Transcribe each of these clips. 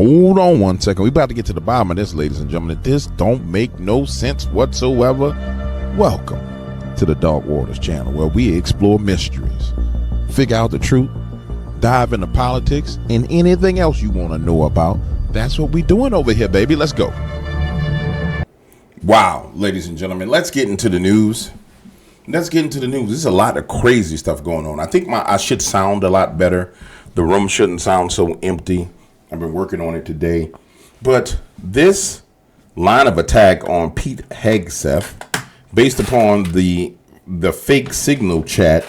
hold on one second. We about to get to the bottom of this, ladies and gentlemen. This don't make no sense whatsoever. Welcome to the Dark Waters channel, where we explore mysteries, figure out the truth, dive into politics, and anything else you want to know about. That's what we doing over here, baby. Let's go. Wow, ladies and gentlemen, let's get into the news. There's a lot of crazy stuff going on. I think I should sound a lot better. The room shouldn't sound so empty. I've been working on it today. But this line of attack on Pete Hegseth, based upon the fake signal chat,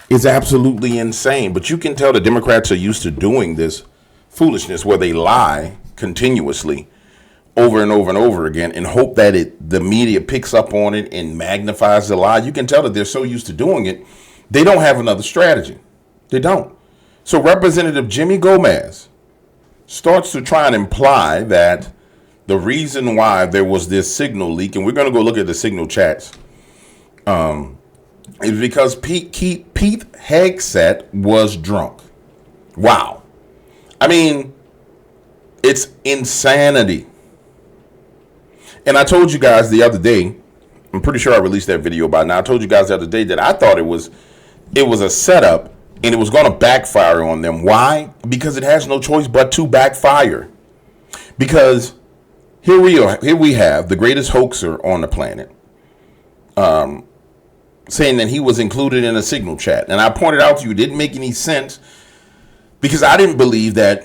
is absolutely insane. But you can tell the Democrats are used to doing this foolishness where they lie continuously over and over and over again and hope that the media picks up on it and magnifies the lie. You can tell that they're so used to doing it, they don't have another strategy. They don't. So Representative Jimmy Gomez starts to try and imply that the reason why there was this signal leak, and we're going to go look at the signal chats, is because Pete Hegseth was drunk. Wow. I mean, it's insanity. And I told you guys the other day, I'm pretty sure I released that video by now. I told you guys the other day that I thought it was a setup and it was going to backfire on them. Why? Because it has no choice but to backfire. Because here we have the greatest hoaxer on the planet saying that he was included in a signal chat. And I pointed out to you, it didn't make any sense because I didn't believe that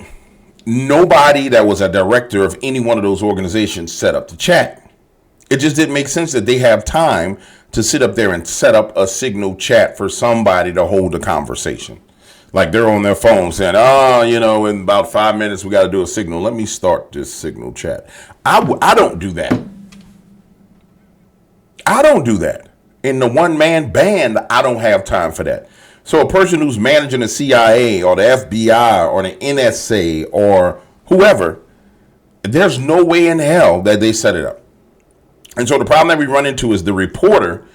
nobody that was a director of any one of those organizations set up the chat. It just didn't make sense that they have time to sit up there and set up a signal chat for somebody to hold a conversation. Like they're on their phone saying, in about 5 minutes, we got to do a signal. Let me start this signal chat. I don't do that. I don't do that. In the one-man band, I don't have time for that. So a person who's managing the CIA or the FBI or the NSA or whoever, there's no way in hell that they set it up. And so the problem that we run into is the reporter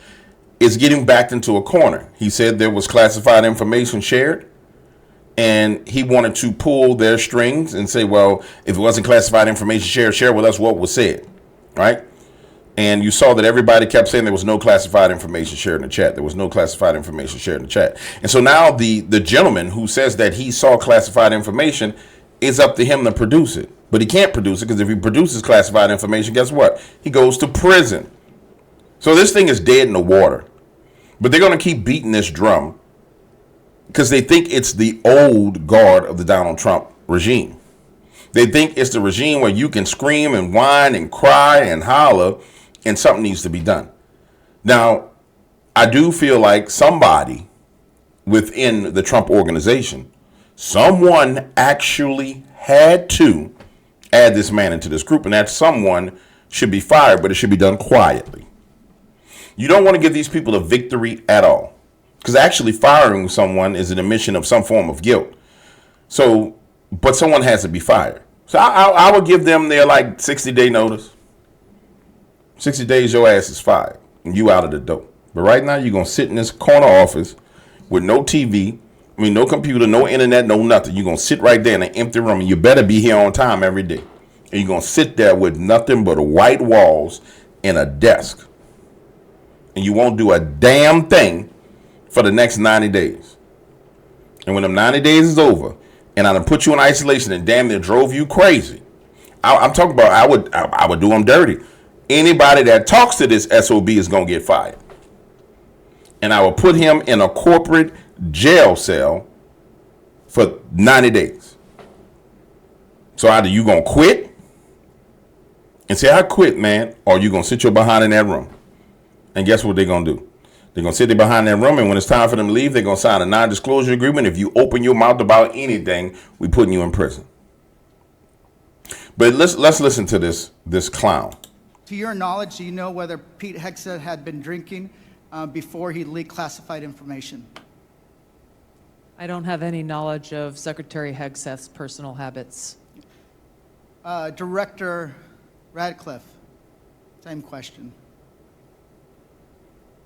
is getting backed into a corner. He said there was classified information shared, and he wanted to pull their strings and say, well, if it wasn't classified information shared, share with us what was said, right? And you saw that everybody kept saying there was no classified information shared in the chat. There was no classified information shared in the chat. And so now the gentleman who says that he saw classified information, it's up to him to produce it. But he can't produce it because if he produces classified information, guess what? He goes to prison. So this thing is dead in the water. But they're going to keep beating this drum because they think it's the old guard of the Donald Trump regime. They think it's the regime where you can scream and whine and cry and holler and something needs to be done. Now, I do feel like somebody within the Trump organization, someone actually had to add this man into this group, and that someone should be fired, but it should be done quietly. You don't want to give these people a victory at all, because actually firing someone is an admission of some form of guilt. So, but someone has to be fired. So I would give them their 60-day notice. 60 days, your ass is fired, and you out of the door. But right now, you're going to sit in this corner office with no TV, no computer, no internet, no nothing. You're going to sit right there in an empty room, and you better be here on time every day. And you're going to sit there with nothing but white walls and a desk. And you won't do a damn thing for the next 90 days. And when them 90 days is over, and I done put you in isolation and damn near drove you crazy, I'm talking about I would do them dirty. Anybody that talks to this SOB is going to get fired. And I will put him in a corporate jail cell for 90 days. So either you going to quit and say, I quit, man, or you going to sit your behind in that room. And guess what they're going to do? They're going to sit there behind that room, and when it's time for them to leave, they're going to sign a non-disclosure agreement. If you open your mouth about anything, we putting you in prison. But let's listen to this clown. To your knowledge, do you know whether Pete Hegseth had been drinking before he leaked classified information? I don't have any knowledge of Secretary Hegseth's personal habits. Director Ratcliffe, same question.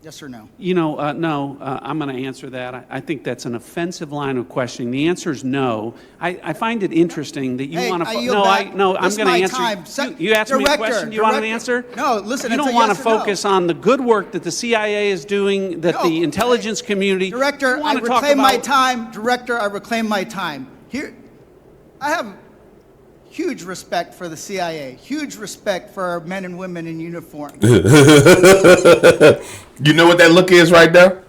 Yes or no? No, I'm going to answer that. I think that's an offensive line of questioning. The answer is no. I find it interesting that you Hey, want to. I yield back. No, I'm This is going to my answer. time. You asked me a Director, question. You want an director. answer? No, listen, You it's don't a want yes to or no. focus on the good work that the CIA is doing, that No, the intelligence community. Director, You I want to talk reclaim my about- time. Director, I reclaim my time. Here, I have huge respect for the CIA, huge respect for our men and women in uniform. You know what that look is right there?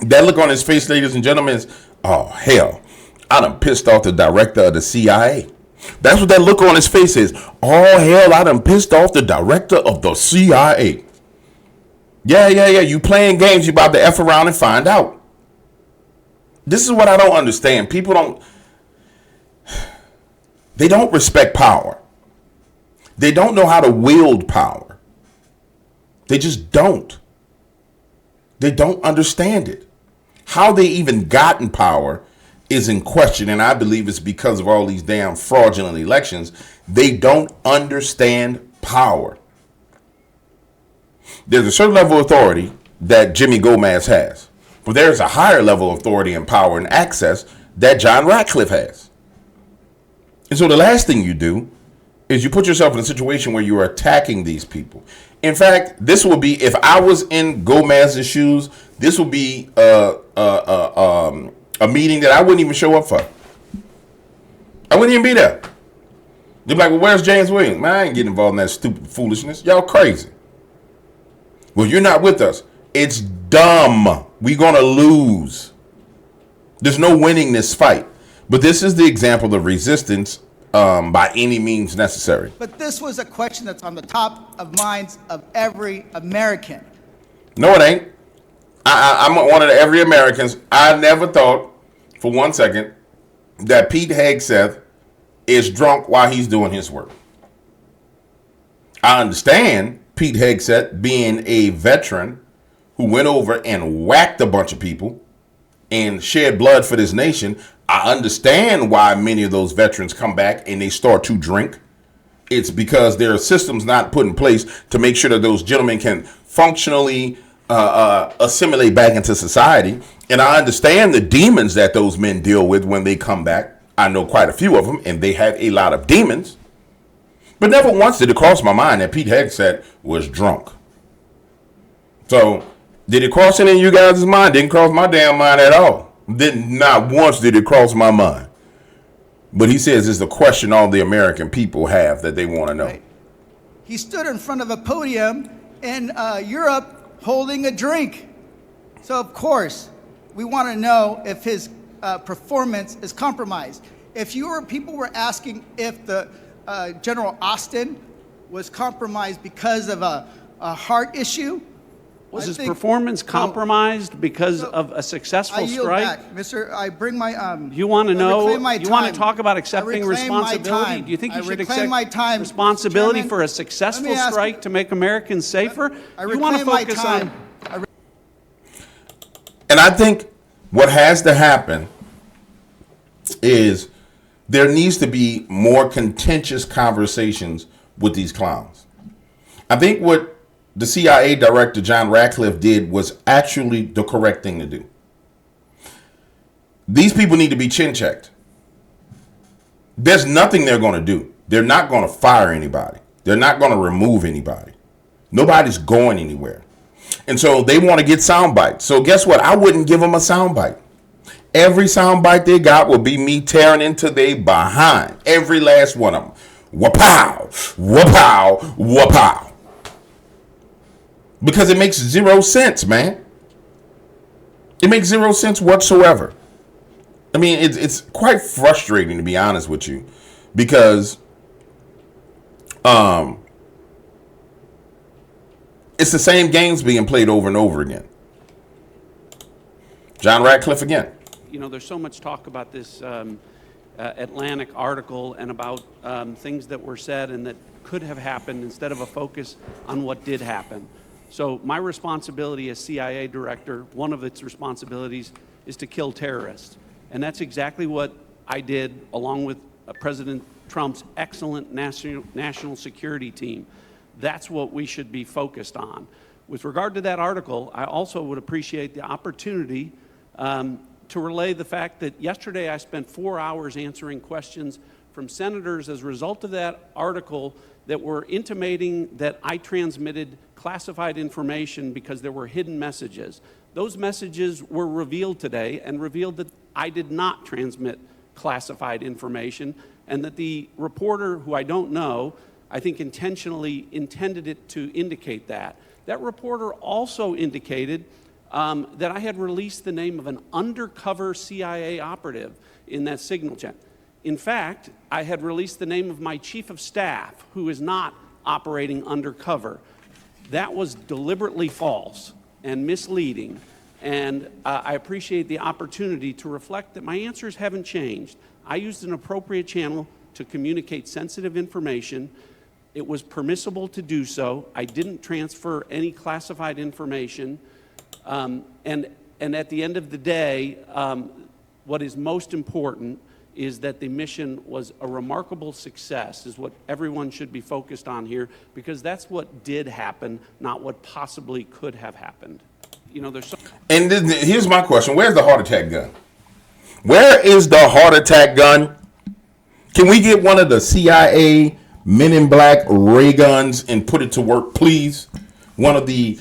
That look on his face, ladies and gentlemen, is, oh, hell, I done pissed off the director of the CIA. That's what that look on his face is. Oh, hell, I done pissed off the director of the CIA. Yeah. You playing games, you about to F around and find out. This is what I don't understand. They don't respect power. They don't know how to wield power. They just don't. They don't understand it. How they even gotten power is in question, and I believe it's because of all these damn fraudulent elections. They don't understand power. There's a certain level of authority that Jimmy Gomez has, but there's a higher level of authority and power and access that John Ratcliffe has. And so the last thing you do is you put yourself in a situation where you are attacking these people. In fact, this will be, if I was in Gomez's shoes, this will be a meeting that I wouldn't even show up for. I wouldn't even be there. They'd be like, well, where's James Williams? Man, I ain't getting involved in that stupid foolishness. Y'all crazy. Well, you're not with us. It's dumb. We're going to lose. There's no winning this fight. But this is the example of resistance by any means necessary. But this was a question that's on the top of minds of every American. No, it ain't. I'm one of every Americans. I never thought for 1 second that Pete Hegseth is drunk while he's doing his work. I understand Pete Hegseth being a veteran who went over and whacked a bunch of people and shed blood for this nation. I understand why many of those veterans come back and they start to drink. It's because there are systems not put in place to make sure that those gentlemen can functionally assimilate back into society. And I understand the demons that those men deal with when they come back. I know quite a few of them, and they have a lot of demons. But never once did it cross my mind that Pete Hegseth was drunk. So, did it cross any of you guys' mind? Didn't cross my damn mind at all. Not once did it cross my mind. But he says it's a question all the American people have that they want to know. Right. He stood in front of a podium in Europe holding a drink. So, of course, we want to know if his performance is compromised. If people were asking if the General Austin was compromised because of a heart issue. Was his performance compromised because of a successful I yield strike? back, Mr. I bring my You want to I know? reclaim my You want to time. talk about I accepting reclaim my responsibility? time. Do you think I you should reclaim accept my time, Mr. responsibility Chairman. for a successful Let me ask- strike to make Americans safer? I You want to reclaim my focus time. on? And I think what has to happen is there needs to be more contentious conversations with these clowns. I think what the CIA director, John Ratcliffe, did was actually the correct thing to do. These people need to be chin checked. There's nothing they're going to do. They're not going to fire anybody. They're not going to remove anybody. Nobody's going anywhere. And so they want to get sound bites. So guess what? I wouldn't give them a sound bite. Every sound bite they got will be me tearing into their behind. Every last one of them. Wapow, wapow, wapow. Because it makes zero sense, man. It makes zero sense whatsoever. I mean, it's quite frustrating, to be honest with you, because it's the same games being played over and over again. John Ratcliffe again. You know, there's so much talk about this Atlantic article and about things that were said and that could have happened instead of a focus on what did happen. So my responsibility as CIA director, one of its responsibilities is to kill terrorists. And that's exactly what I did along with President Trump's excellent national security team. That's what we should be focused on. With regard to that article, I also would appreciate the opportunity to relay the fact that yesterday I spent 4 hours answering questions from senators as a result of that article that were intimating that I transmitted classified information because there were hidden messages. Those messages were revealed today and revealed that I did not transmit classified information, and that the reporter, who I don't know, I think intentionally intended it to indicate that. That reporter also indicated that I had released the name of an undercover CIA operative in that signal chain. In fact, I had released the name of my chief of staff, who is not operating undercover. That was deliberately false and misleading, and I appreciate the opportunity to reflect that my answers haven't changed. I used an appropriate channel to communicate sensitive information. It was permissible to do so. I didn't transfer any classified information. And at the end of the day, what is most important is that the mission was a remarkable success, is what everyone should be focused on here, because that's what did happen, not what possibly could have happened. You know, there's so. And here's my question: where's the heart attack gun? Where is the heart attack gun? Can we get one of the CIA Men in Black ray guns and put it to work, please? One of the.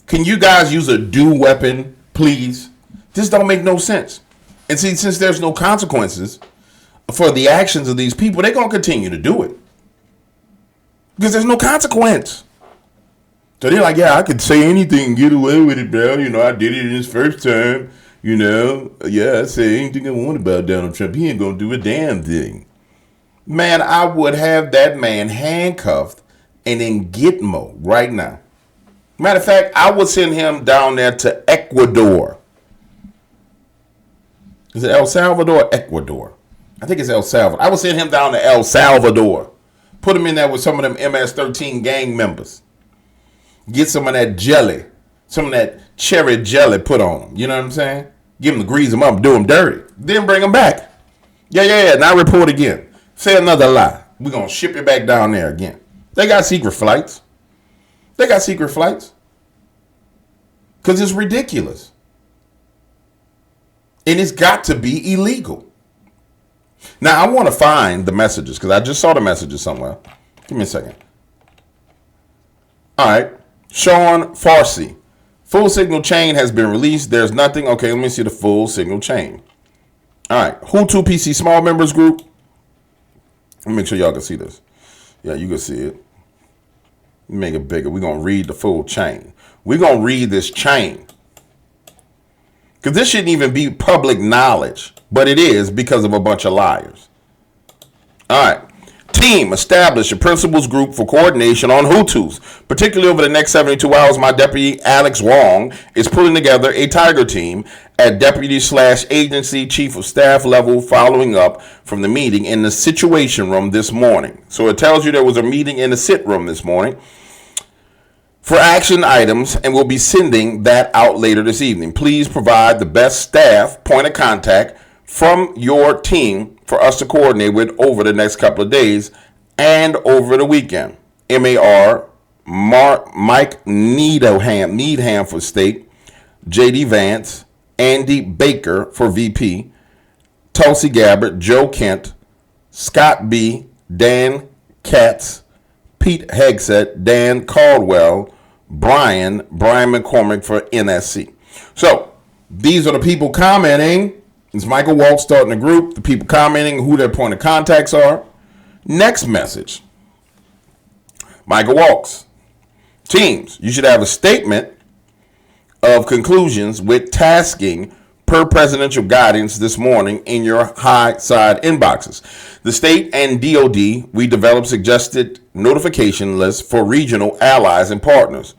Can you guys use a DEW weapon, please? This don't make no sense. And see, since there's no consequences for the actions of these people, they're gonna continue to do it because there's no consequence. So they're like, yeah, I could say anything and get away with it, bro. You know, I did it in his first term. You know, yeah, I say anything I want about Donald Trump. He ain't gonna do a damn thing. Man, I would have that man handcuffed and in Gitmo right now. Matter of fact, I would send him down there to Ecuador. Is it El Salvador or Ecuador? I think it's El Salvador. I would send him down to El Salvador. Put him in there with some of them MS-13 gang members. Get some of that jelly. Some of that cherry jelly put on him. You know what I'm saying? Give him to grease him up, do him dirty. Then bring him back. Yeah. Now report again. Say another lie. We're going to ship you back down there again. They got secret flights. Because it's ridiculous. And it's got to be illegal. Now, I want to find the messages because I just saw the messages somewhere. Give me a second. All right. Sean Farsi. Full signal chain has been released. There's nothing. Okay, let me see the full signal chain. All right. Hutu PC small members group. Let me make sure y'all can see this. Yeah, you can see it. Make it bigger. We're going to read the full chain. We're going to read this chain. Because this shouldn't even be public knowledge. But it is because of a bunch of liars. All right. Team, establish a principals group for coordination on Hutus. Particularly over the next 72 hours, my deputy, Alex Wong, is pulling together a tiger team at deputy/agency chief of staff level following up from the meeting in the situation room this morning. So it tells you there was a meeting in the sit room this morning for action items, and we'll be sending that out later this evening. Please provide the best staff point of contact from your team for us to coordinate with over the next couple of days and over the weekend. MAR, Mike Needham for state, JD Vance, Andy Baker for VP, Tulsi Gabbard, Joe Kent, Scott B., Dan Katz, Pete Hegseth, Dan Caldwell, Brian McCormick for NSC. So these are the people commenting. It's Michael Waltz starting the group. The people commenting who their point of contacts are. Next message. Michael Waltz. Teams, you should have a statement of conclusions with tasking per presidential guidance this morning in your high side inboxes. The state and DOD, we developed suggested notification lists for regional allies and partners.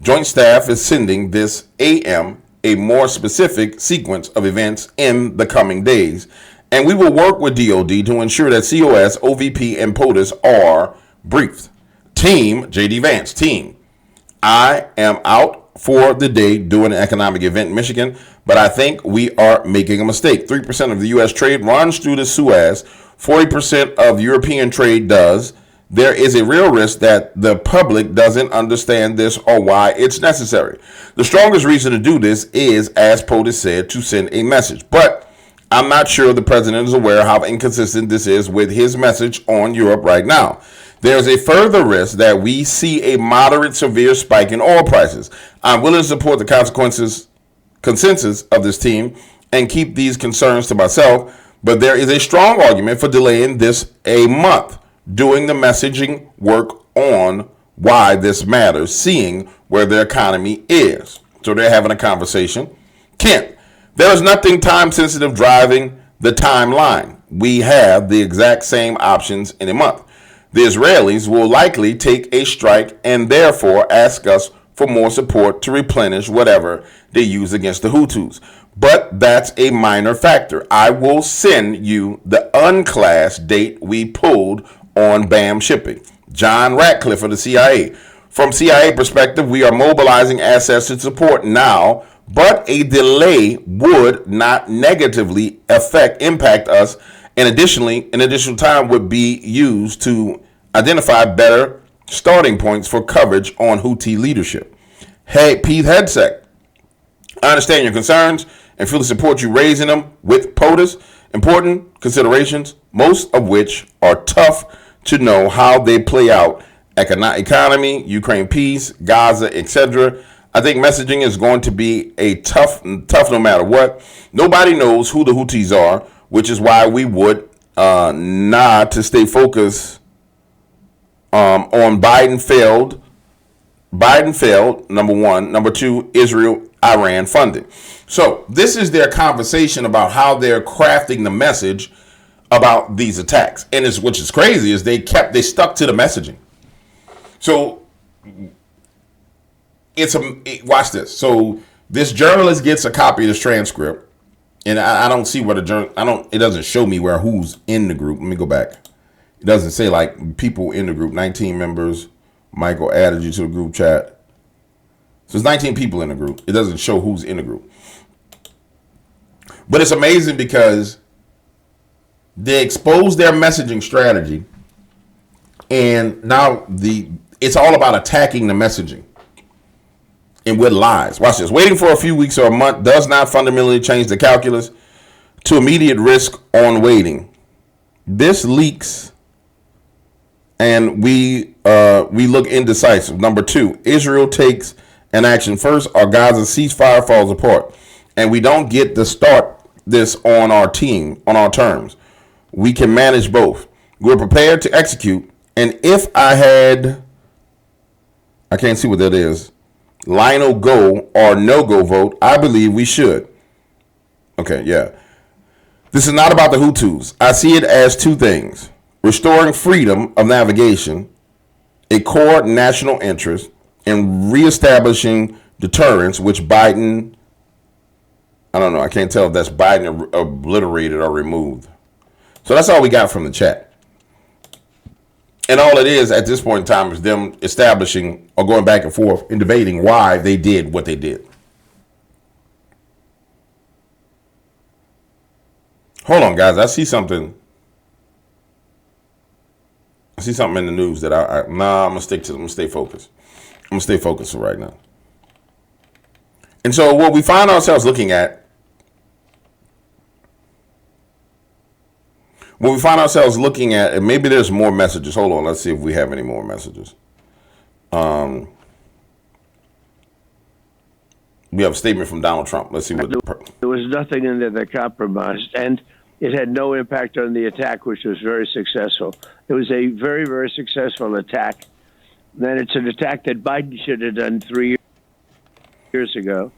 Joint staff is sending this AM a more specific sequence of events in the coming days, and we will work with DOD to ensure that COS, OVP, and POTUS are briefed. Team, JD Vance, team, I am out for the day doing an economic event in Michigan, but I think we are making a mistake. 3% of the U.S. trade runs through the Suez. 40% of European trade does. there is a real risk that the public doesn't understand this or why it's necessary. The strongest reason to do this is, as POTUS said, to send a message. But I'm not sure the president is aware how inconsistent this is with his message on Europe right now. There's a further risk that we see a moderate severe spike in oil prices. I'm willing to support the consensus of this team and keep these concerns to myself, but there is a strong argument for delaying this a month, doing the messaging work on why this matters, seeing where the economy is. So they're having a conversation. Kent, there is nothing time sensitive driving the timeline. We have the exact same options in a month. The Israelis will likely take a strike and therefore ask us for more support to replenish whatever they use against the Hutus. But that's a minor factor. I will send you the unclassed date we pulled on BAM shipping. John Ratcliffe of the CIA. From CIA perspective, we are mobilizing assets to support now, but a delay would not negatively impact us. And additionally, an additional time would be used to identify better starting points for coverage on Houthi leadership. Hey, Pete Hegseth, I understand your concerns and fully support you raising them with POTUS. Important considerations, most of which are tough to know how they play out. Economy, Ukraine peace, Gaza, etc. I think messaging is going to be a tough no matter what. Nobody knows who the Houthis are, which is why we would not to stay focused on Biden failed. Biden failed, number one. Number two, Israel, Iran funding. So this is their conversation about how they're crafting the message about these attacks. And which is crazy is they stuck to the messaging. So watch this. So this journalist gets a copy of this transcript, and I don't see what it doesn't show me who's in the group. Let me go back. It doesn't say like people in the group, 19 members. Michael added you to the group chat. So there's 19 people in the group. It doesn't show who's in the group. But it's amazing because they expose their messaging strategy, and now it's all about attacking the messaging and with lies. Watch this. Waiting for a few weeks or a month does not fundamentally change the calculus to immediate risk on waiting. This leaks, and we look indecisive. Number two, Israel takes an action first, or Gaza ceasefire falls apart, and we don't get to start this on our terms. We can manage both. We're prepared to execute, and if I can't see what that is, Lionel go or no-go vote, I believe we should. Okay, yeah. This is not about the Hutus. I see it as two things. Restoring freedom of navigation, a core national interest, and reestablishing deterrence, which Biden, I don't know, I can't tell if that's Biden obliterated or removed. So that's all we got from the chat. And all it is at this point in time is them establishing or going back and forth and debating why they did what they did. Hold on, guys. I see something in the news that I'm gonna stick to. I'm gonna stay focused. I'm gonna stay focused for right now. And so what we find ourselves looking at, and maybe there's more messages. Hold on, let's see if we have any more messages. We have a statement from Donald Trump. Let's see what. There was nothing in there that compromised, and it had no impact on the attack, which was very successful. It was a very, very successful attack. Then it's an attack that Biden should have done 3 years ago,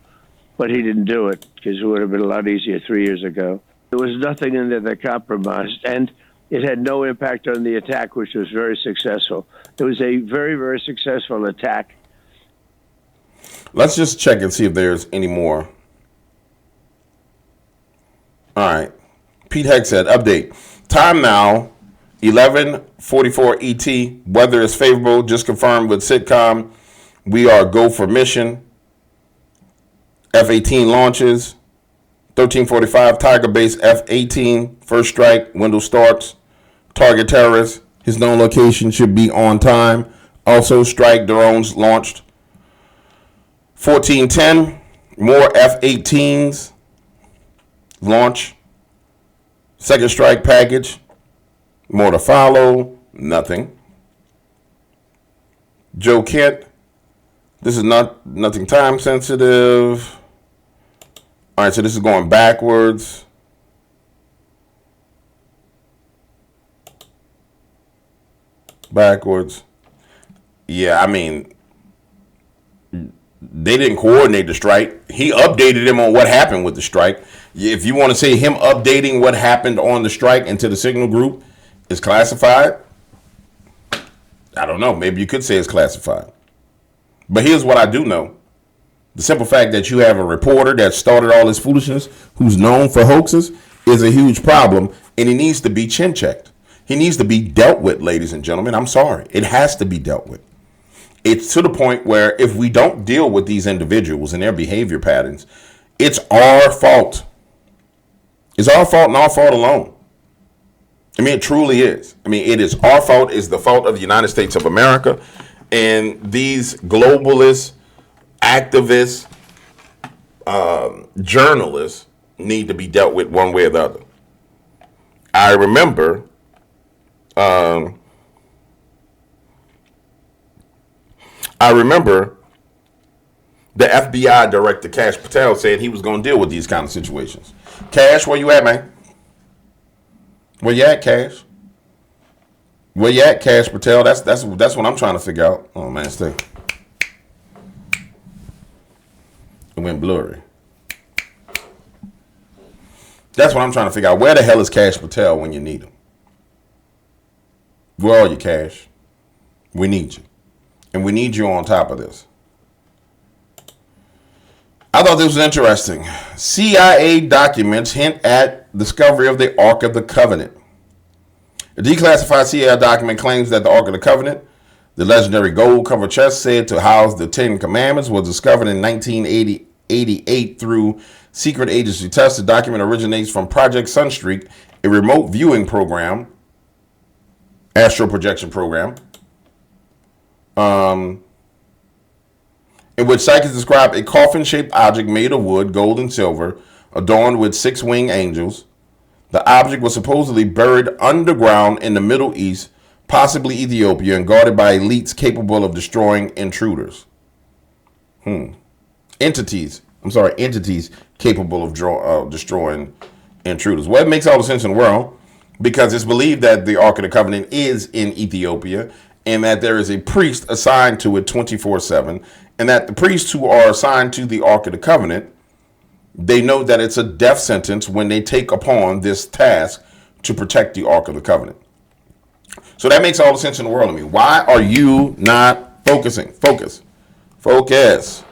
but he didn't do it because it would have been a lot easier 3 years ago. There was nothing in there that compromised, and it had no impact on the attack, which was very successful. It was a very, very successful attack. Let's just check and see if there's any more. All right. Pete Hegseth, update. Time now, 11:44 ET. Weather is favorable. Just confirmed with Sitcom. We are go for mission. F-18 launches. 13:45 Tiger Base F-18. First strike. Window starts. Target terrorists. His known location should be on time. Also, strike drones launched. 1410, more F-18s launch. Second strike package. More to follow. Nothing. Joe Kent. This is nothing time sensitive. All right, so this is going backwards. Backwards. Yeah, I mean, they didn't coordinate the strike. He updated him on what happened with the strike. If you want to say him updating what happened on the strike into the signal group is classified, I don't know. Maybe you could say it's classified. But here's what I do know. The simple fact that you have a reporter that started all this foolishness who's known for hoaxes is a huge problem, and he needs to be chin checked. He needs to be dealt with, ladies and gentlemen. I'm sorry. It has to be dealt with. It's to the point where if we don't deal with these individuals and their behavior patterns, it's our fault. It's our fault and our fault alone. I mean, it truly is. I mean, it is our fault. It's the fault of the United States of America. And these globalists, activists, journalists need to be dealt with one way or the other. I remember the FBI director, Kash Patel, said he was going to deal with these kind of situations. Cash, where you at, man? Where you at, Cash? Where you at, Kash Patel? That's what I'm trying to figure out. Oh, man, stay. It went blurry. That's what I'm trying to figure out. Where the hell is Kash Patel when you need him? Where are you, Cash? We need you. And we need you on top of this. I thought this was interesting. CIA documents hint at discovery of the Ark of the Covenant. A declassified CIA document claims that the Ark of the Covenant, the legendary gold-covered chest said to house the Ten Commandments, was discovered in 1988 through secret agency tests. The document originates from Project Sunstreak, a remote viewing program, astral projection program, in which psychics describe a coffin-shaped object made of wood, gold, and silver, adorned with 6 winged angels. The object was supposedly buried underground in the Middle East, possibly Ethiopia, and guarded by elites capable of destroying intruders. Entities capable of destroying intruders. Well, it makes all the sense in the world, because it's believed that the Ark of the Covenant is in Ethiopia, and that there is a priest assigned to it 24/7, and that the priests who are assigned to the Ark of the Covenant, they know that it's a death sentence when they take upon this task to protect the Ark of the Covenant. So that makes all the sense in the world to me. Why are you not focusing? Focus. Focus.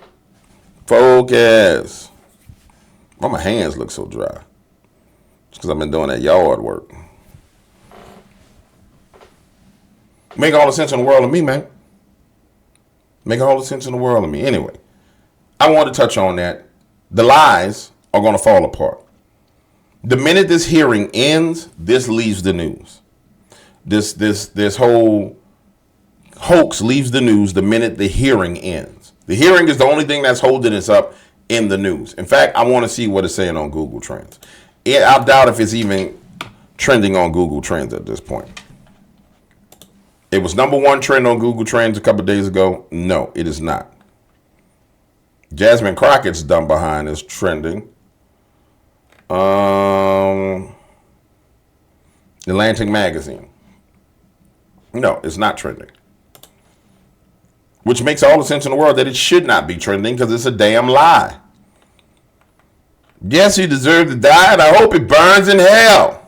Focus. Why my hands look so dry? It's because I've been doing that yard work. Make all the sense in the world to me, man. Make all the sense in the world to me. Anyway, I want to touch on that. The lies are going to fall apart. The minute this hearing ends, this leaves the news. This whole hoax leaves the news the minute the hearing ends. The hearing is the only thing that's holding us up in the news. In fact, I want to see what it's saying on Google Trends. I doubt if it's even trending on Google Trends at this point. It was #1 trend on Google Trends a couple days ago. No, it is not. Jasmine Crockett's dumb behind is trending. Atlantic Magazine. No, it's not trending. Which makes all the sense in the world that it should not be trending, because it's a damn lie. Yes, he deserved to die, and I hope it burns in hell.